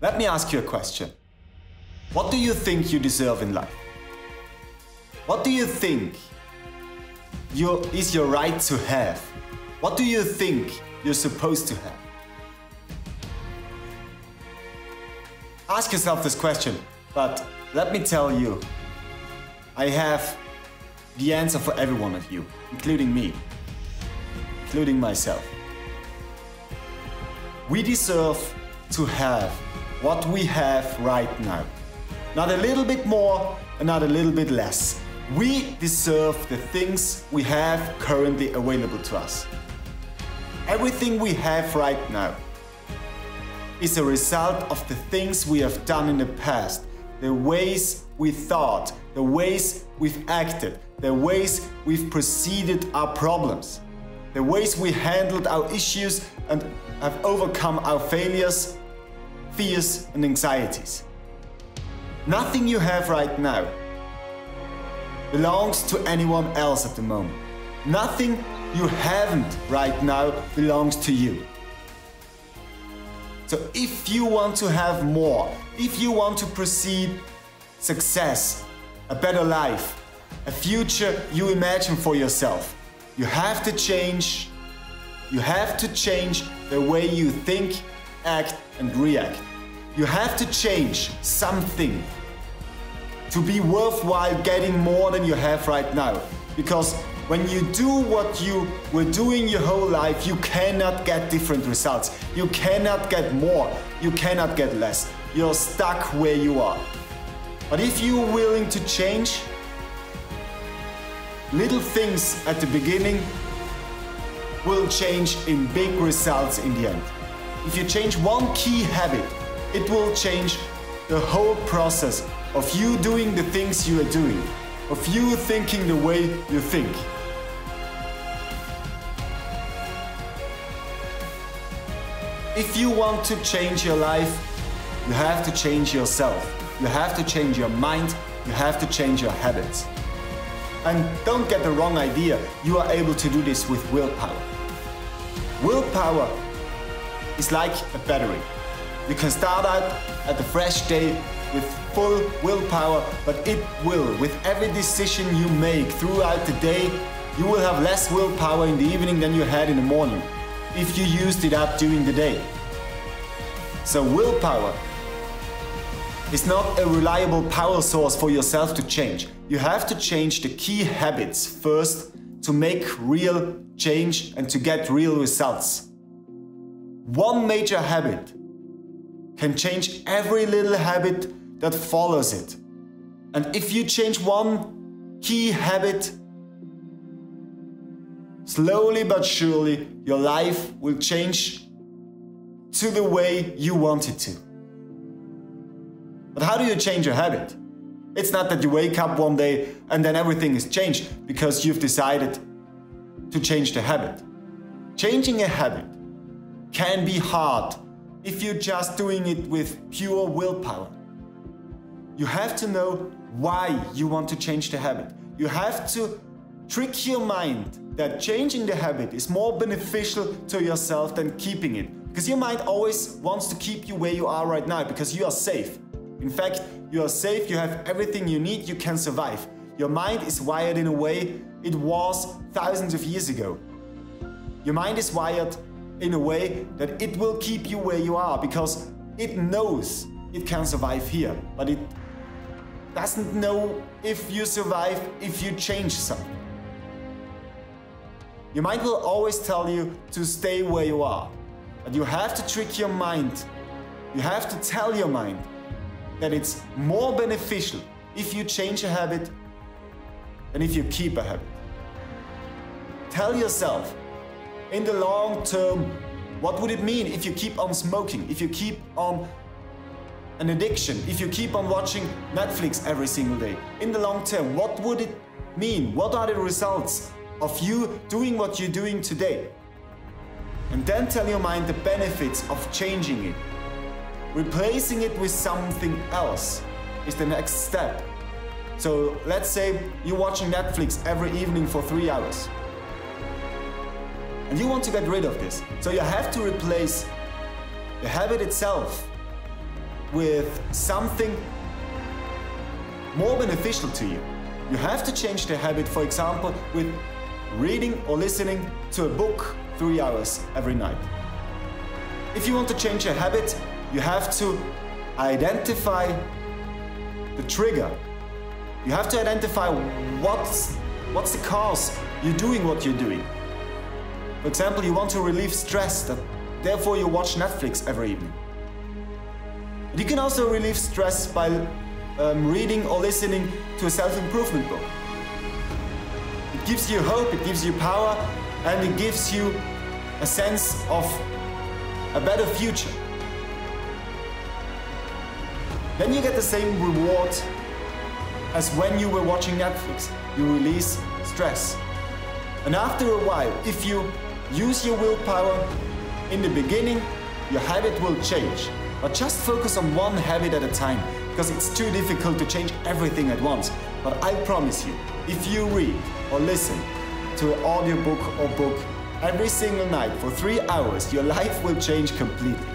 Let me ask you a question. What do you think you deserve in life? What do you think is your right to have? What do you think you're supposed to have? Ask yourself this question, but let me tell you, I have the answer for every one of you, including me, including myself. We deserve to have what we have right now. Not a little bit more and not a little bit less. We deserve the things we have currently available to us. Everything we have right now is a result of the things we have done in the past, the ways we thought, the ways we've acted, the ways we've preceded our problems, the ways we handled our issues and have overcome our failures, fears and anxieties. Nothing you have right now belongs to anyone else at the moment. Nothing you haven't right now belongs to you. So if you want to have more, if you want to proceed success, a better life, a future you imagine for yourself, you have to change. You have to change the way you think, act and react. You have to change something to be worthwhile getting more than you have right now. Because when you do what you were doing your whole life, you cannot get different results. You cannot get more. You cannot get less. You're stuck where you are. But if you're willing to change, little things at the beginning will change in big results in the end. If you change one key habit, it will change the whole process of you doing the things you are doing, of you thinking the way you think. If you want to change your life, you have to change yourself. You have to change your mind, you have to change your habits. And don't get the wrong idea, you are able to do this with willpower. Willpower is like a battery. You can start out at a fresh day with full willpower, but it will, with every decision you make throughout the day, you will have less willpower in the evening than you had in the morning, if you used it up during the day. So willpower is not a reliable power source for yourself to change. You have to change the key habits first to make real change and to get real results. One major habit can change every little habit that follows it. And if you change one key habit, slowly but surely your life will change to the way you want it to. But how do you change a habit? It's not that you wake up one day and then everything is changed because you've decided to change the habit. Changing a habit can be hard if you're just doing it with pure willpower. You have to know why you want to change the habit. You have to trick your mind that changing the habit is more beneficial to yourself than keeping it. Because your mind always wants to keep you where you are right now because you are safe. In fact, you are safe, you have everything you need, you can survive. Your mind is wired in a way it was thousands of years ago. Your mind is wired in a way that it will keep you where you are because it knows it can survive here, but it doesn't know if you survive if you change something. Your mind will always tell you to stay where you are, but you have to trick your mind. You have to tell your mind that it's more beneficial if you change a habit than if you keep a habit. Tell yourself, in the long term, what would it mean if you keep on smoking, if you keep on an addiction, if you keep on watching Netflix every single day? In the long term, what would it mean? What are the results of you doing what you're doing today? And then tell your mind the benefits of changing it. Replacing it with something else is the next step. So let's say you're watching Netflix every evening for 3 hours. And you want to get rid of this. So you have to replace the habit itself with something more beneficial to you. You have to change the habit, for example, with reading or listening to a book 3 hours every night. If you want to change a habit, you have to identify the trigger. You have to identify what's the cause you're doing what you're doing. For example, you want to relieve stress, therefore you watch Netflix every evening. But you can also relieve stress by reading or listening to a self-improvement book. It gives you hope, it gives you power, and it gives you a sense of a better future. Then you get the same reward as when you were watching Netflix. You release stress. And after a while, if you use your willpower in the beginning, your habit will change. But just focus on one habit at a time, because it's too difficult to change everything at once. But I promise you, if you read or listen to an audiobook or book every single night for 3 hours, your life will change completely.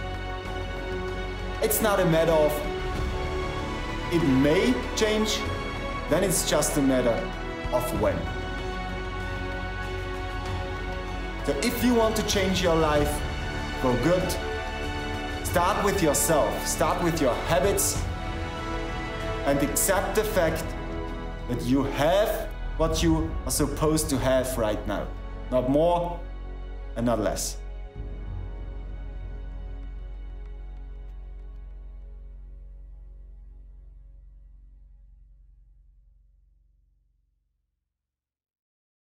It's not a matter of it may change, then it's just a matter of when. So if you want to change your life for good, start with yourself, start with your habits, and accept the fact that you have what you are supposed to have right now. Not more and not less.